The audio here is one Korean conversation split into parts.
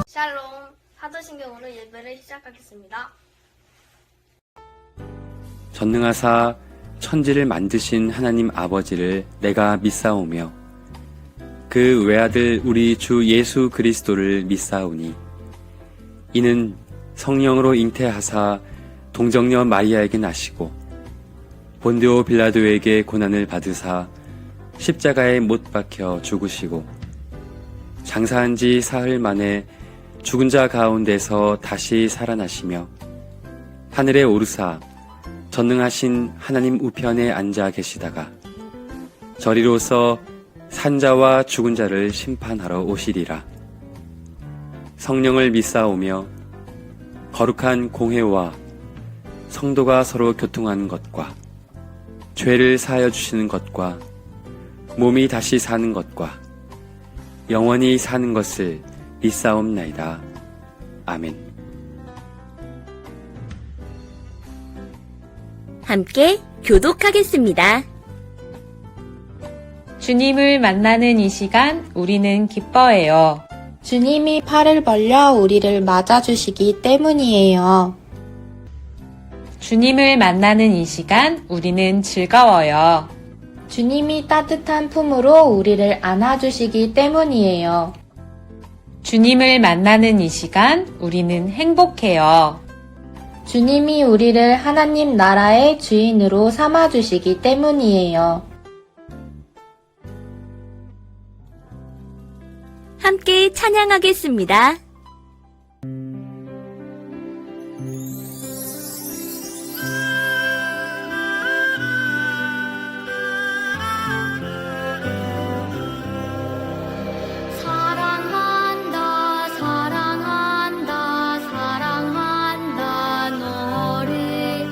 샬롬, 사도신경으로 예배를 시작하겠습니다. 전능하사 천지를 만드신 하나님 아버지를 내가 믿사오며 그 외아들 우리 주 예수 그리스도를 믿사오니 이는 성령으로 잉태하사 동정녀 마리아에게 나시고 본디오 빌라도에게 고난을 받으사 십자가에 못 박혀 죽으시고 장사한 지 사흘 만에 죽은 자 가운데서 다시 살아나시며 하늘에 오르사 전능하신 하나님 우편에 앉아 계시다가 저리로서 산자와 죽은 자를 심판하러 오시리라. 성령을 믿사오며 거룩한 공회와 성도가 서로 교통하는 것과 죄를 사하여 주시는 것과 몸이 다시 사는 것과 영원히 사는 것을 믿사옵나이다. 아멘. 함께 교독하겠습니다. 주님을 만나는 이 시간 우리는 기뻐해요. 주님이 팔을 벌려 우리를 맞아주시기 때문이에요. 주님을 만나는 이 시간 우리는 즐거워요. 주님이 따뜻한 품으로 우리를 안아주시기 때문이에요. 주님을 만나는 이 시간 우리는 행복해요. 주님이 우리를 하나님 나라의 주인으로 삼아주시기 때문이에요. 함께 찬양하겠습니다. 사랑한다, 사랑한다, 사랑한다, 너를.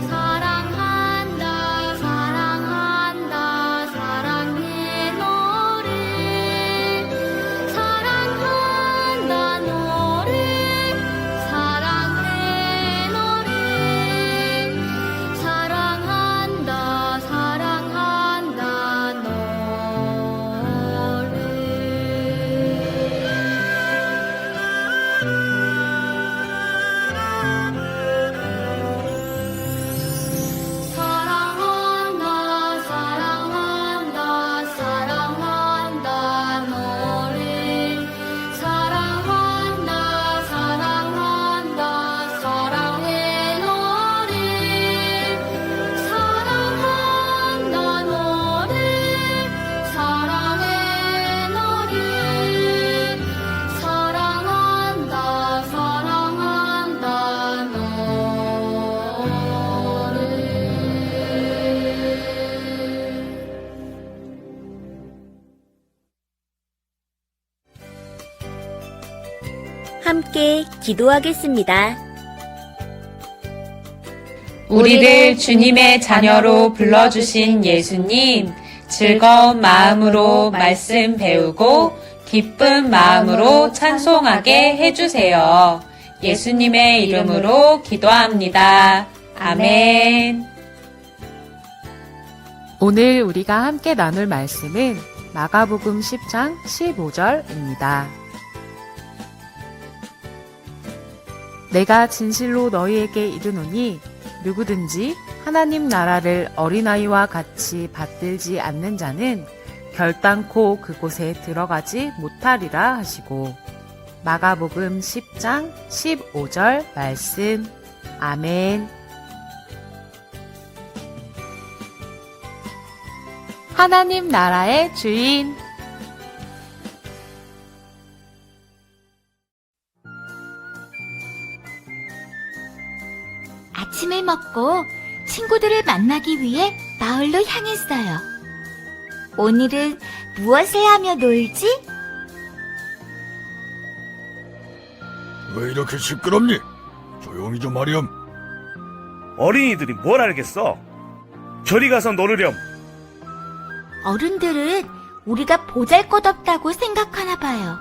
사랑한다, 사랑한다, 사랑해, 너를. 사랑한다, 너를. 사랑해, 너를. 사랑한다, 사랑한다, 너를. 사랑한다, 사랑한다, 사랑한다, 너를. 사랑한다, 사랑한다, 사랑해, 너를. 사랑한다, 너를. 사랑해, 너를. 사랑한다, 사랑한다, 너를. 함께 기도하겠습니다. 우리를 주님의 자녀로 불러주신 예수님, 즐거운 마음으로 말씀 배우고 기쁜 마음으로 찬송하게 해주세요. 예수님의 이름으로 기도합니다. 아멘. 오늘 우리가 함께 나눌 말씀은 마가복음 10장 15절입니다. 내가 진실로 너희에게 이르노니 누구든지 하나님 나라를 어린아이와 같이 받들지 않는 자는 결단코 그곳에 들어가지 못하리라 하시고, 마가복음 10장 15절 말씀. 아멘. 하나님 나라의 주인. 아침을 먹고 친구들을 만나기 위해 마을로 향했어요. 오늘은 무엇을 하며 놀지? 왜 이렇게 시끄럽니? 조용히 좀 하렴. 어린이들이 뭘 알겠어? 저리 가서 놀으렴. 어른들은 우리가 보잘것없다고 생각하나 봐요.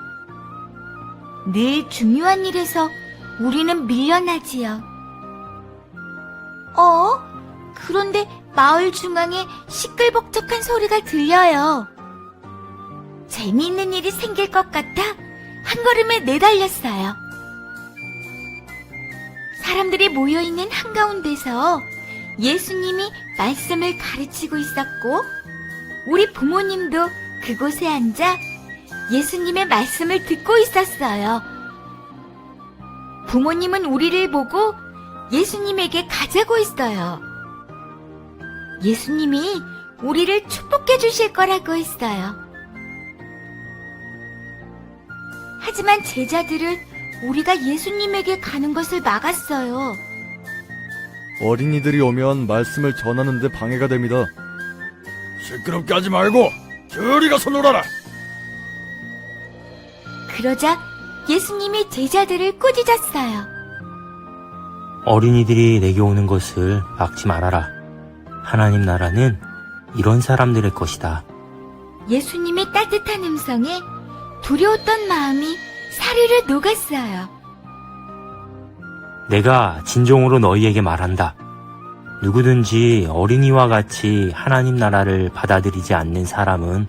늘 중요한 일에서 우리는 밀려나지요. 그런데 마을 중앙에 시끌벅적한 소리가 들려요. 재미있는 일이 생길 것 같아 한 걸음에 내달렸어요. 사람들이 모여있는 한가운데서 예수님이 말씀을 가르치고 있었고, 우리 부모님도 그곳에 앉아 예수님의 말씀을 듣고 있었어요. 부모님은 우리를 보고 예수님에게 가자고 했어요. 예수님이 우리를 축복해 주실 거라고 했어요. 하지만 제자들은 우리가 예수님에게 가는 것을 막았어요. 어린이들이 오면 말씀을 전하는데 방해가 됩니다. 시끄럽게 하지 말고 저리 가서 놀아라. 그러자 예수님이 제자들을 꾸짖었어요. 어린이들이 내게 오는 것을 막지 말아라. 하나님 나라는 이런 사람들의 것이다. 예수님의 따뜻한 음성에 두려웠던 마음이 사르르 녹았어요. 내가 진정으로 너희에게 말한다. 누구든지 어린이와 같이 하나님 나라를 받아들이지 않는 사람은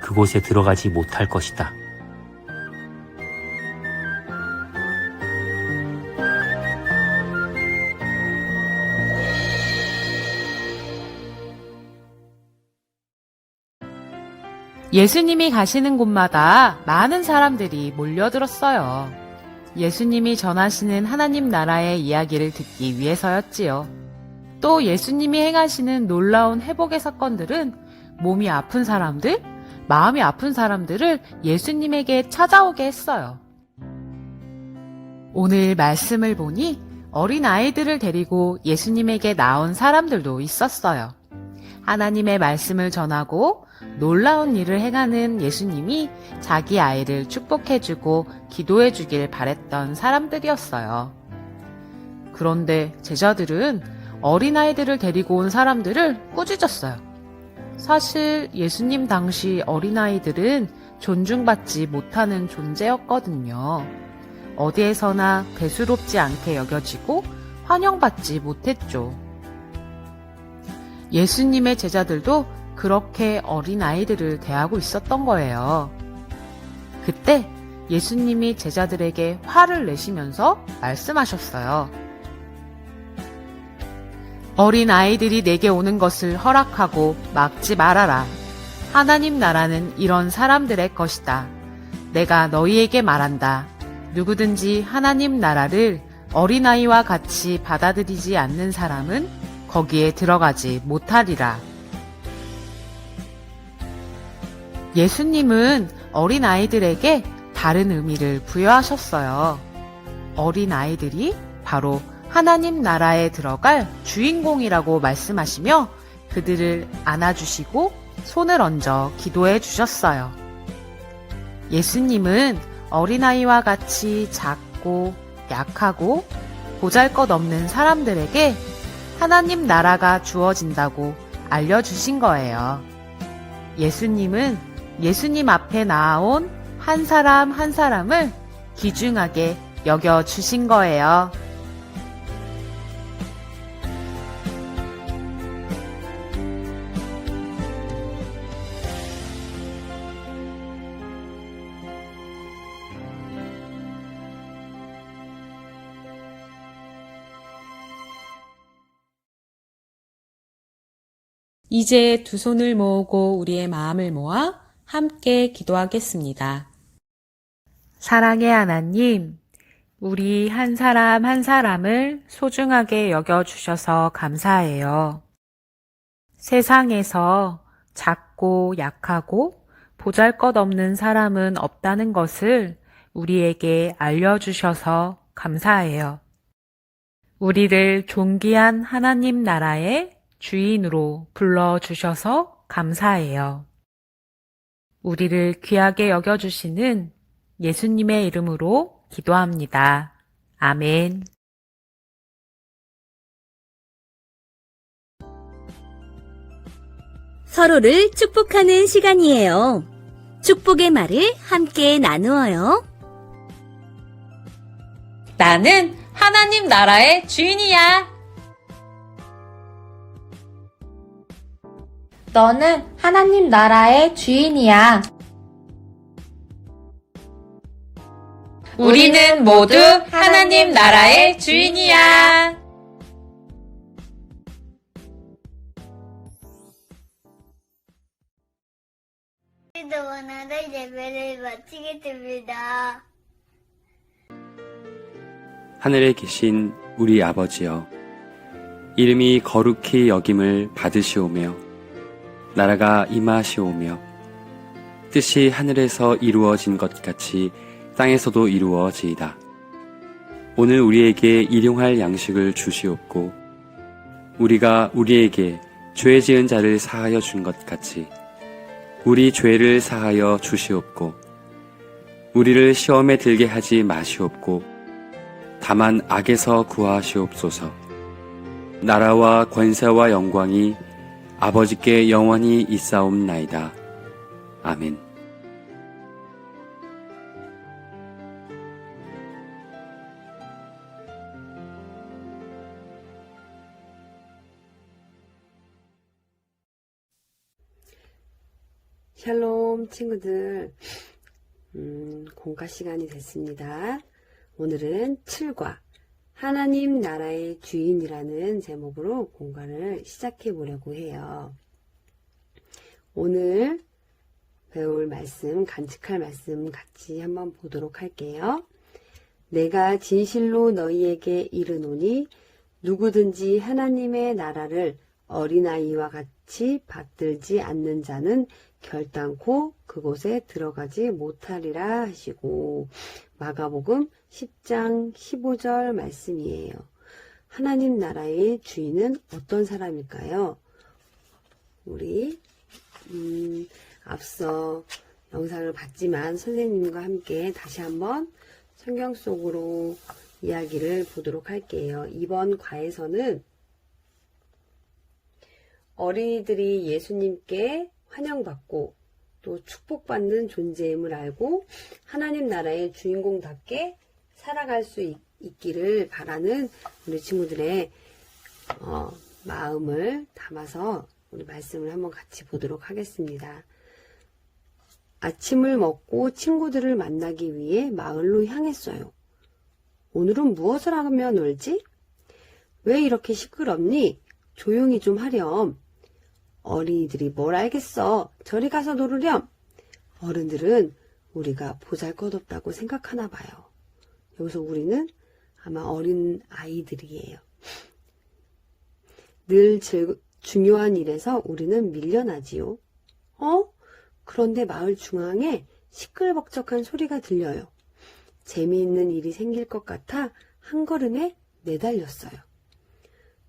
그곳에 들어가지 못할 것이다. 예수님이 가시는 곳마다 많은 사람들이 몰려들었어요. 예수님이 전하시는 하나님 나라의 이야기를 듣기 위해서였지요. 또 예수님이 행하시는 놀라운 회복의 사건들은 몸이 아픈 사람들, 마음이 아픈 사람들을 예수님에게 찾아오게 했어요. 오늘 말씀을 보니 어린 아이들을 데리고 예수님에게 나온 사람들도 있었어요. 하나님의 말씀을 전하고 놀라운 일을 행하는 예수님이 자기 아이를 축복해주고 기도해주길 바랬던 사람들이었어요. 그런데 제자들은 어린아이들을 데리고 온 사람들을 꾸짖었어요. 사실 예수님 당시 어린아이들은 존중받지 못하는 존재였거든요. 어디에서나 대수롭지 않게 여겨지고 환영받지 못했죠. 예수님의 제자들도 그렇게 어린아이들을 대하고 있었던 거예요. 그때 예수님이 제자들에게 화를 내시면서 말씀하셨어요. 어린아이들이 내게 오는 것을 허락하고 막지 말아라. 하나님 나라는 이런 사람들의 것이다. 내가 너희에게 말한다. 누구든지 하나님 나라를 어린아이와 같이 받아들이지 않는 사람은 거기에 들어가지 못하리라. 예수님은 어린아이들에게 다른 의미를 부여하셨어요. 어린아이들이 바로 하나님 나라에 들어갈 주인공이라고 말씀하시며 그들을 안아주시고 손을 얹어 기도해 주셨어요. 예수님은 어린아이와 같이 작고 약하고 보잘것없는 사람들에게 하나님 나라가 주어진다고 알려주신 거예요. 예수님은 예수님 앞에 나아온 한 사람 한 사람을 귀중하게 여겨주신 거예요. 이제 두 손을 모으고 우리의 마음을 모아 함께 기도하겠습니다. 사랑의 하나님, 우리 한 사람 한 사람을 소중하게 여겨주셔서 감사해요. 세상에서 작고 약하고 보잘것없는 사람은 없다는 것을 우리에게 알려주셔서 감사해요. 우리를 존귀한 하나님 나라의 주인으로 불러주셔서 감사해요. 우리를 귀하게 여겨주시는 예수님의 이름으로 기도합니다. 아멘. 서로를 축복하는 시간이에요. 축복의 말을 함께 나누어요. 나는 하나님 나라의 주인이야. 너는 하나님 나라의 주인이야. 우리는 모두 하나님 나라의 주인이야. 우리도 오늘의 예배를 마치겠습니다. 하늘에 계신 우리 아버지여, 이름이 거룩히 여김을 받으시오며 나라가 임하시오며 뜻이 하늘에서 이루어진 것 같이 땅에서도 이루어지이다. 오늘 우리에게 일용할 양식을 주시옵고 우리가 우리에게 죄 지은 자를 사하여 준 것 같이 우리 죄를 사하여 주시옵고 우리를 시험에 들게 하지 마시옵고 다만 악에서 구하시옵소서. 나라와 권세와 영광이 아버지께 영원히 있사옵나이다. 아멘. 샬롬 친구들, 공과 시간이 됐습니다. 오늘은 7과 하나님 나라의 주인이라는 제목으로 공과를 시작해 보려고 해요. 오늘 배울 말씀, 간직할 말씀 같이 한번 보도록 할게요. 내가 진실로 너희에게 이르노니 누구든지 하나님의 나라를 어린아이와 같이 받들지 않는 자는 결단코 그곳에 들어가지 못하리라 하시고, 마가복음 10장 15절 말씀이에요. 하나님 나라의 주인은 어떤 사람일까요? 우리 앞서 영상을 봤지만 선생님과 함께 다시 한번 성경 속으로 이야기를 보도록 할게요. 이번 과에서는 어린이들이 예수님께 환영받고 또 축복받는 존재임을 알고 하나님 나라의 주인공답게 살아갈 수 있기를 바라는 우리 친구들의 마음을 담아서 우리 말씀을 한번 같이 보도록 하겠습니다. 아침을 먹고 친구들을 만나기 위해 마을로 향했어요. 오늘은 무엇을 하며 놀지? 왜 이렇게 시끄럽니? 조용히 좀 하렴. 어린이들이 뭘 알겠어. 저리 가서 놀으렴. 어른들은 우리가 보잘것없다고 생각하나 봐요. 여기서 우리는 아마 어린 아이들이에요. 늘 중요한 일에서 우리는 밀려나지요. 그런데 마을 중앙에 시끌벅적한 소리가 들려요. 재미있는 일이 생길 것 같아 한 걸음에 내달렸어요.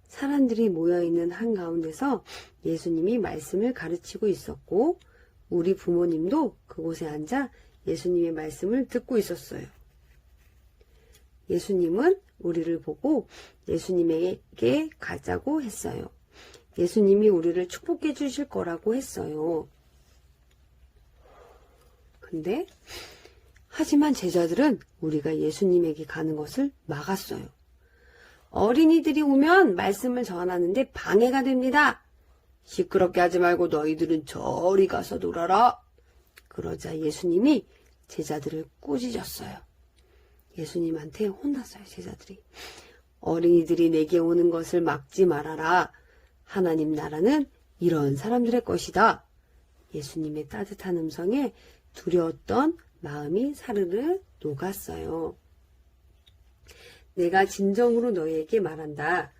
사람들이 모여있는 한가운데서 예수님이 말씀을 가르치고 있었고 우리 부모님도 그곳에 앉아 예수님의 말씀을 듣고 있었어요. 예수님은 우리를 보고 예수님에게 가자고 했어요. 예수님이 우리를 축복해 주실 거라고 했어요. 근데 하지만 제자들은 우리가 예수님에게 가는 것을 막았어요. 어린이들이 오면 말씀을 전하는데 방해가 됩니다. 시끄럽게 하지 말고 너희들은 저리 가서 놀아라. 그러자 예수님이 제자들을 꾸짖었어요. 예수님한테 혼났어요, 제자들이. 어린이들이 내게 오는 것을 막지 말아라. 하나님 나라는 이런 사람들의 것이다. 예수님의 따뜻한 음성에 두려웠던 마음이 사르르 녹았어요. 내가 진정으로 너희에게 말한다.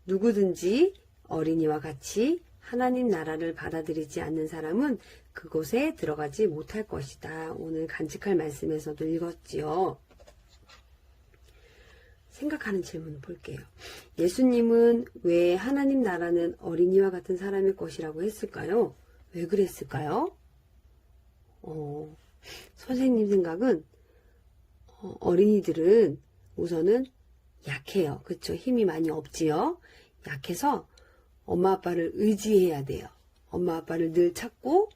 누구든지 어린이와 같이 하나님 나라를 받아들이지 않는 사람은 그곳에 들어가지 못할 것이다. 오늘 간직할 말씀에서도 읽었지요. 생각하는 질문을 볼게요. 예수님은 왜 하나님 나라는 어린이와 같은 사람의 것이라고 했을까요? 왜 그랬을까요? 선생님 생각은 어린이들은 우선은 약해요. 그렇죠? 힘이 많이 없지요. 약해서 엄마 아빠를 의지해야 돼요. 엄마 아빠를 늘 찾고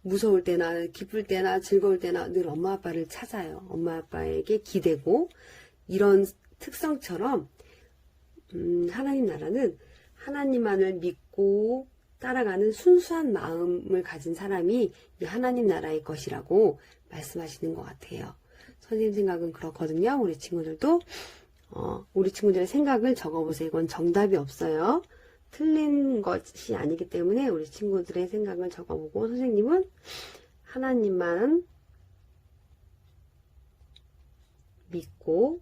무서울 때나 기쁠 때나 즐거울 때나 늘 엄마 아빠를 찾아요. 엄마 아빠에게 기대고 이런 특성처럼 하나님 나라는 하나님만을 믿고 따라가는 순수한 마음을 가진 사람이 이 하나님 나라의 것이라고 말씀하시는 것 같아요. 선생님 생각은 그렇거든요. 우리 친구들도 우리 친구들의 생각을 적어보세요. 이건 정답이 없어요. 틀린 것이 아니기 때문에 우리 친구들의 생각을 적어보고 선생님은 하나님만 믿고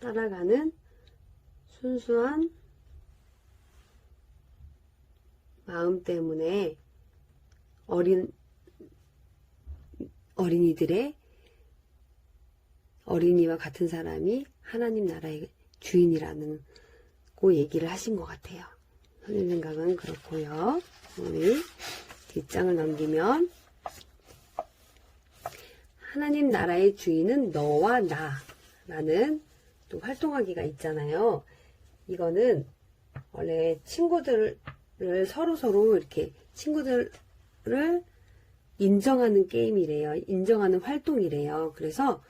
따라가는 순수한 마음 때문에 어린이와 같은 사람이 하나님 나라의 주인이라는 얘기를 하신 것 같아요. 선생님 생각은 그렇고요. 우리 뒷장을 넘기면 하나님 나라의 주인은 너와 나라는 또 활동하기가 있잖아요. 이거는 원래 친구들을 서로 이렇게 친구들을 인정하는 게임이래요. 인정하는 활동이래요. 그래서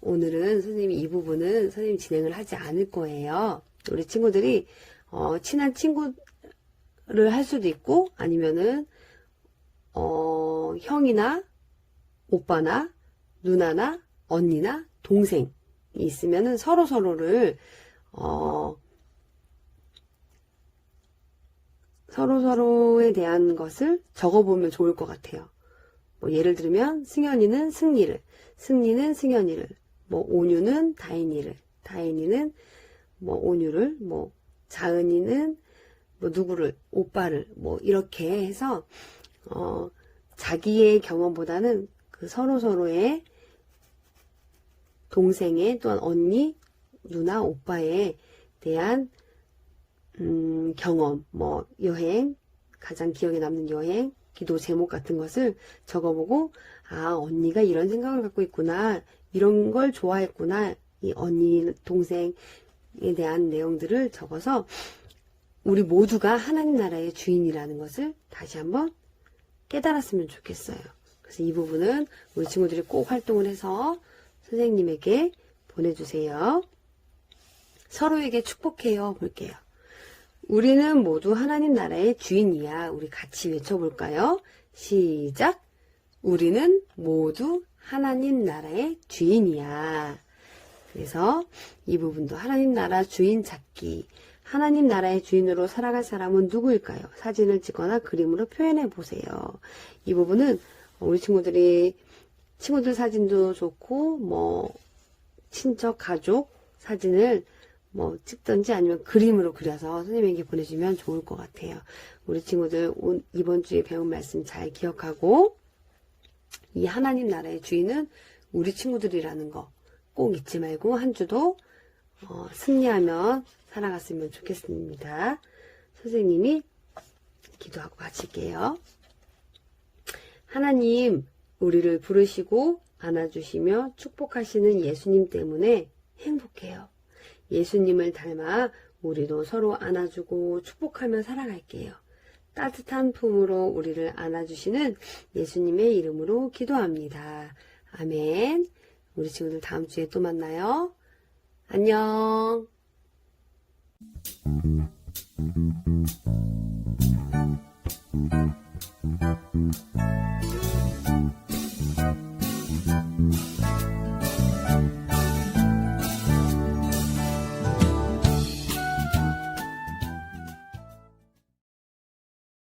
오늘은 선생님이 이 부분은 선생님이 진행을 하지 않을 거예요. 우리 친구들이 친한 친구를 할 수도 있고 아니면은 형이나 오빠나 누나나 언니나 동생이 있으면은 서로서로를 서로서로에 대한 것을 적어보면 좋을 것 같아요. 뭐 예를 들면 승현이는 승리를, 승리는 승현이를, 뭐 온유는 다인이를, 다인이는 뭐 온유를, 뭐 자은이는 뭐 누구를, 오빠를, 뭐 이렇게 해서 자기의 경험보다는 그 서로서로의 동생의 또한 언니, 누나, 오빠에 대한 경험, 뭐 여행, 가장 기억에 남는 여행, 기도 제목 같은 것을 적어보고 언니가 이런 생각을 갖고 있구나, 이런 걸 좋아했구나, 이 언니, 동생에 대한 내용들을 적어서 우리 모두가 하나님 나라의 주인이라는 것을 다시 한번 깨달았으면 좋겠어요. 그래서 이 부분은 우리 친구들이 꼭 활동을 해서 선생님에게 보내주세요. 서로에게 축복해요. 볼게요. 우리는 모두 하나님 나라의 주인이야. 우리 같이 외쳐볼까요? 시작! 우리는 모두 하나님 나라의 주인이야. 그래서 이 부분도 하나님 나라 주인 찾기. 하나님 나라의 주인으로 살아갈 사람은 누구일까요? 사진을 찍거나 그림으로 표현해 보세요. 이 부분은 우리 친구들 사진도 좋고, 뭐, 친척, 가족 사진을 뭐 찍든지 아니면 그림으로 그려서 선생님에게 보내주면 좋을 것 같아요. 우리 친구들 이번 주에 배운 말씀 잘 기억하고 이 하나님 나라의 주인은 우리 친구들이라는 거 꼭 잊지 말고 한 주도 승리하며 살아갔으면 좋겠습니다. 선생님이 기도하고 마칠게요. 하나님, 우리를 부르시고 안아주시며 축복하시는 예수님 때문에 행복해요. 예수님을 닮아 우리도 서로 안아주고 축복하며 살아갈게요. 따뜻한 품으로 우리를 안아주시는 예수님의 이름으로 기도합니다. 아멘. 우리 친구들 다음 주에 또 만나요. 안녕.